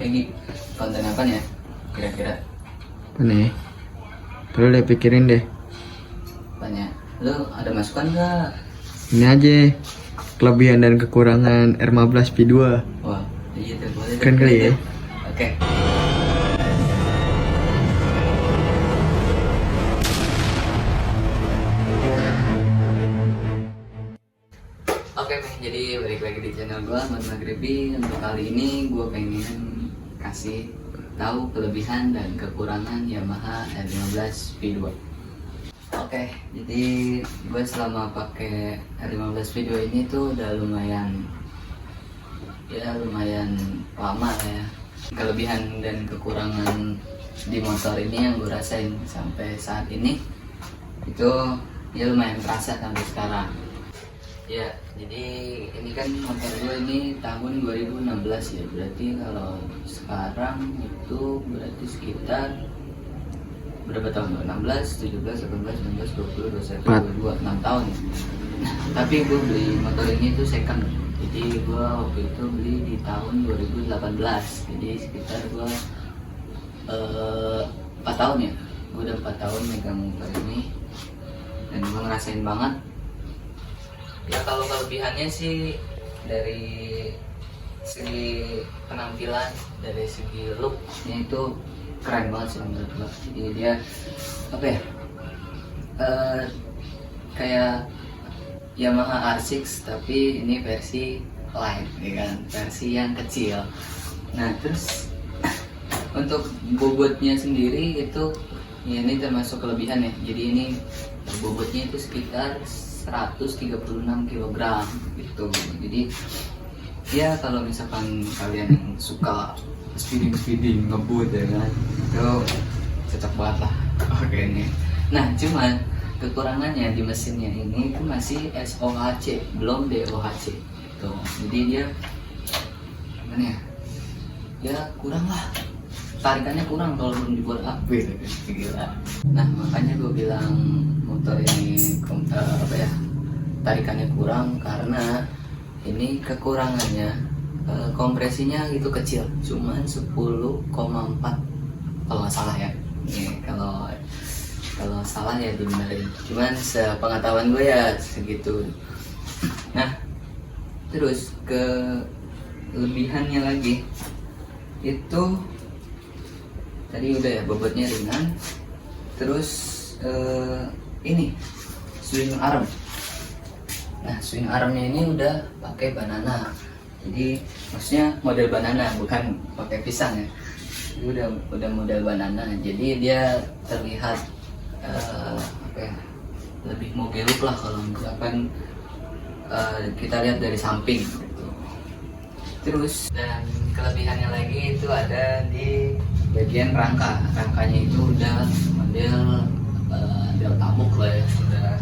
Ini konten apa nih ya kira-kira? Apa nih? Perlu deh pikirin deh. Banyak. Lu ada masukan nggak? Ini aja kelebihan dan kekurangan R15 V2. Wah, iya tuh boleh. Keren kali ya? Oke. Oke, jadi balik lagi di channel gua Ahmad Maghribi. Untuk kali ini gua pengen kasih tahu kelebihan dan kekurangan Yamaha R15 V2. Oke, jadi gue selama pakai R15 V2 ini tuh udah lumayan lama lah ya. Kelebihan dan kekurangan di motor ini yang gue rasain sampai saat ini itu ya lumayan terasa sampai sekarang. Ya, jadi ini kan motor gue ini tahun 2016 ya, berarti kalau sekarang itu berarti sekitar berapa tahun? 16, 17, 18, 19, 20, 21, 22, 6 tahun. Nah, tapi gue beli motor ini tuh second. Jadi gue waktu itu beli di tahun 2018. Jadi sekitar gue 4 tahun ya. Gue udah 4 tahun megang motor ini dan gue ngerasain banget. Ya kalau kelebihannya sih dari segi penampilan, dari segi looknya itu keren banget sih menurut gue. Jadi dia apa ya, kayak Yamaha R6 tapi ini versi light ya kan, versi yang kecil. Nah terus untuk bobotnya sendiri itu ya ini termasuk kelebihan ya. Jadi ini bobotnya itu sekitar 136 kg gitu. Jadi ya kalau misalkan kalian suka speeding ngebut ya kan, itu cocok banget lah pakai ini. Nah cuman kekurangannya di mesinnya ini itu masih SOHC, belum DOHC gitu. Jadi dia gimana ya, ya kurang lah, tarikannya kurang kalau belum dibuat upgrade gitu. Gila. Nah makanya gue bilang motor ini apa ya, tarikannya kurang karena ini kekurangannya kompresinya itu kecil, cuman 10,4 kalau nggak salah ya. Ini kalau salah ya dibenerin, cuman sepengetahuan gue ya segitu. Nah terus kelebihannya lagi itu tadi udah ya, bobotnya ringan. Terus ini swing arm. Nah swing armnya ini udah pakai banana. Jadi maksudnya model banana, bukan pakai pisang ya. Ini udah model banana. Jadi dia terlihat apa ya, lebih mogeluk lah kalau misalkan kita lihat dari samping gitu. Terus dan kelebihannya lagi itu ada di bagian rangkanya itu udah model Delta Book lah ya, udah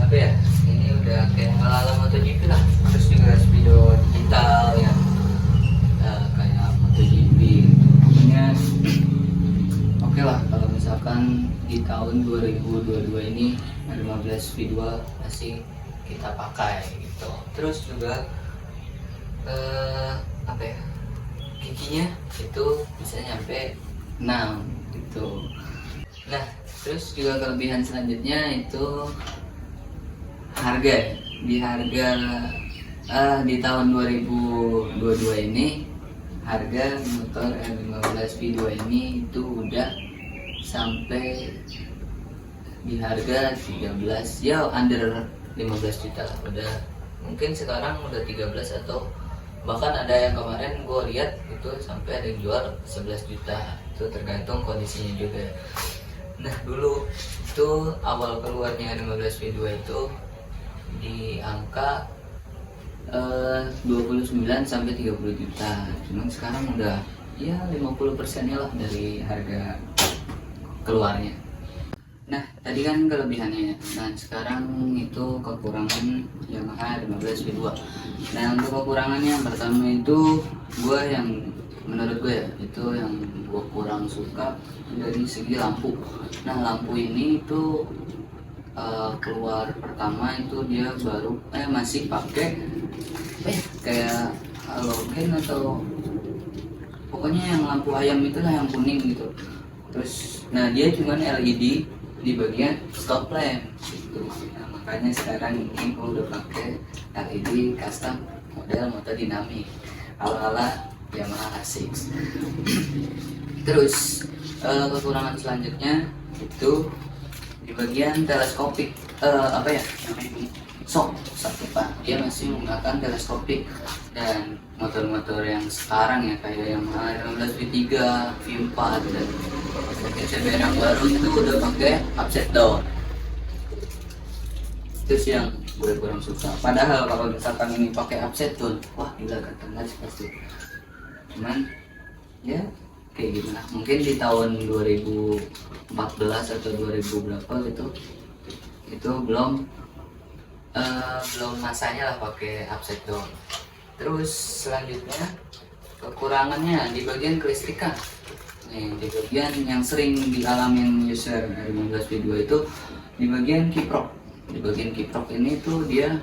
apa ya, ini udah kayak ala MotoGP lah. Terus juga speedo digital ya, kayak MotoGP gitu. Pokoknya oke lah kalau misalkan di tahun 2022 ini R15 V2 masih kita pakai gitu. Terus juga apa ya, giginya itu bisa nyampe 6 gitu. Nah terus juga kelebihan selanjutnya itu harga. Di tahun 2022 ini harga motor R15 V2 ini itu udah sampai di harga 13 ya, under 15 juta lah. Udah mungkin sekarang udah 13 atau bahkan ada yang kemarin gue lihat itu sampai ada yang jual 11 juta. Itu tergantung kondisinya juga. Nah dulu itu awal keluarnya R15 V2 itu di angka 29 sampai 30 juta. Cuman sekarang udah ya 50%-nya lah dari harga keluarnya. Nah tadi kan kelebihannya. Nah sekarang itu kekurangan Yamaha R15 V2. Nah untuk kekurangannya yang pertama itu menurut gue ya, itu yang gue kurang suka dari segi lampu. Nah lampu ini itu keluar pertama itu dia baru masih pakai kayak halogen atau pokoknya yang lampu ayam itulah yang kuning gitu. Terus nah dia cuman LED di bagian stop lamp gitu. Nah, makanya sekarang ini gue udah pakai LED custom model motor dinamik ala-ala Yamaha R6. Terus kekurangan selanjutnya itu di bagian teleskopik, apa ya namanya, shock pak. Dia masih menggunakan teleskopik, dan motor-motor yang sekarang ya kayak Yamaha 15 V3, V4 dan CBR yang baru itu udah pakai upside down. Terus yang gue kurang suka. Padahal kalau misalkan ini pakai upside down, wah gila kata sih pasti. Cuman ya kayak gimana? Mungkin di tahun 2014 atau 2000 berapa gitu, itu belum masanya lah pakai upside down. Terus selanjutnya kekurangannya di bagian kelistrikan. Nih, di bagian yang sering dialamin user R15 V2 itu di bagian kiprok. Di bagian kiprok ini tuh dia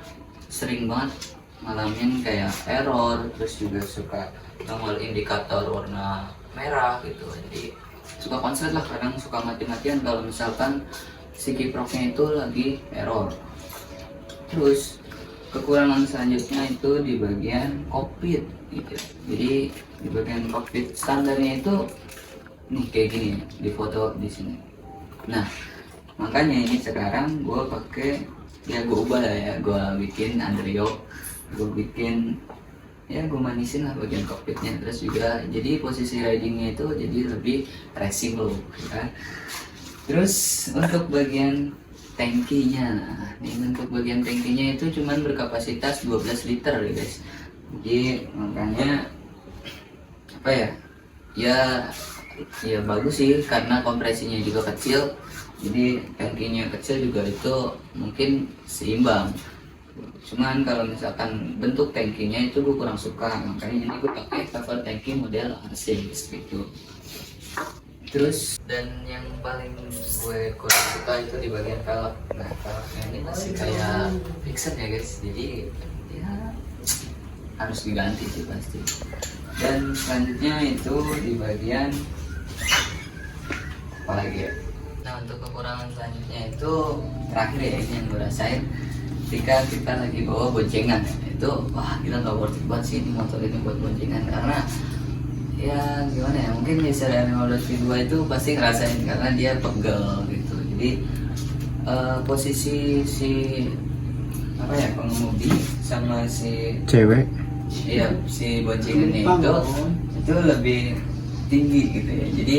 sering banget ngalamin kayak error, terus juga suka nongol indikator warna merah gitu. Jadi suka konslet lah, kadang suka mati-matian kalau misalkan si kiproknya itu lagi error. Terus kekurangan selanjutnya itu di bagian kokpit gitu. Jadi di bagian kokpit standarnya itu nih kayak gini di foto di sini. Nah makanya ini sekarang gue pakai, ya gue ubah lah ya, gue bikin Andrio, gue bikin ya gue manisin lah bagian kokpitnya. Terus juga jadi posisi ridingnya itu jadi lebih racing look kan. Terus untuk bagian tangkinya, nah ini untuk bagian tangkinya itu cuman berkapasitas 12 liter ya guys. Jadi makanya apa ya bagus sih karena kompresinya juga kecil, jadi tangkinya kecil juga itu mungkin seimbang. Cuman kalau misalkan bentuk tangkinya itu gue kurang suka, makanya ini gue pakai cover tangki model R6 gitu. Terus dan yang paling gue kurang suka itu di bagian velg. Nah velgnya ini masih kayak fixed ya guys, jadi ya harus diganti sih pasti. Dan selanjutnya itu di bagian apa lagi ya. Nah untuk kekurangan selanjutnya itu terakhir ya, ini yang gue rasain ketika kita lagi bawa boncengan ya. Itu wah gila nggak worth it banget sih ini motor ini buat boncengan, karena ya gimana ya, mungkin user R15 V2 itu pasti ngerasain karena dia pegel gitu. Jadi posisi si apa ya pengemudi sama si cewek, iya si boncengannya itu lebih tinggi gitu ya. Jadi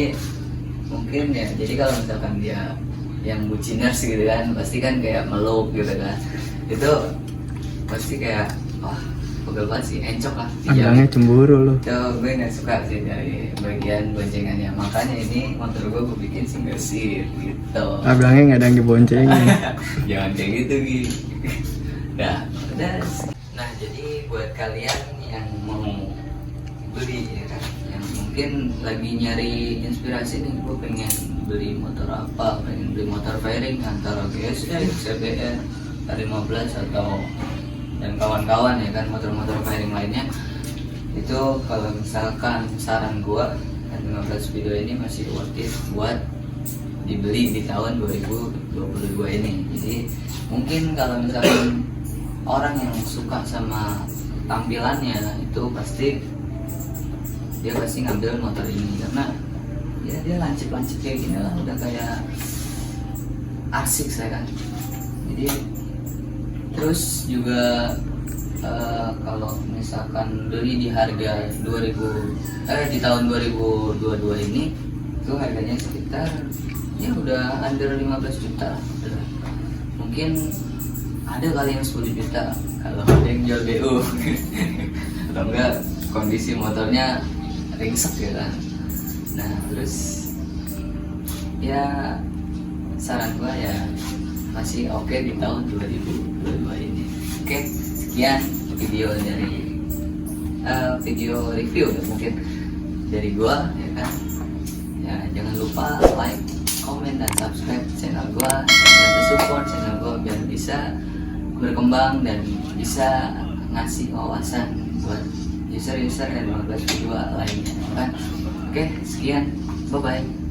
mungkin ya, jadi kalau misalkan dia yang buciners gitu kan pasti kan kayak meluk gitu kan, itu pasti kayak wah pegel banget sih, encok lah. abangnya cemburu loh. Tuh gue nggak suka sih dari bagian boncengannya, makanya ini motor gue bikin single seat gitu. Abangnya nggak ada yang diboncengin. Jangan kayak gitu gitu. Nah udah. Nah jadi buat kalian yang mau beli ya kan, yang mungkin lagi nyari inspirasi nih, gue pengen beli motor apa, pengen beli motor fairing antara GSX, CBR, R15 atau dan kawan-kawan ya kan, motor-motor fairing lainnya. Itu kalau misalkan saran gua R15 V2 ini masih worth it buat dibeli di tahun 2022 ini. Jadi mungkin kalau misalkan orang yang suka sama tampilannya itu pasti ngambil motor ini, karena ya dia lancip-lancip kayak gini lah, udah kayak R6 ya kan. Jadi terus juga kalau misalkan beli di harga di tahun 2022 ini itu harganya sekitar ya udah under 15 juta udah. Mungkin ada kali yang 10 juta kalau ada yang jual BU atau enggak kondisi motornya ringsek ya kan. Nah terus ya saran gua ya masih oke di tahun 2022 ini. Oke, sekian video dari video review ya, mungkin dari gua ya kan. Ya jangan lupa like, comment dan subscribe channel gua, bantu support channel gua biar bisa berkembang dan bisa ngasih wawasan buat user-user R15 V2 lainnya kan. Oke, sekian, bye bye.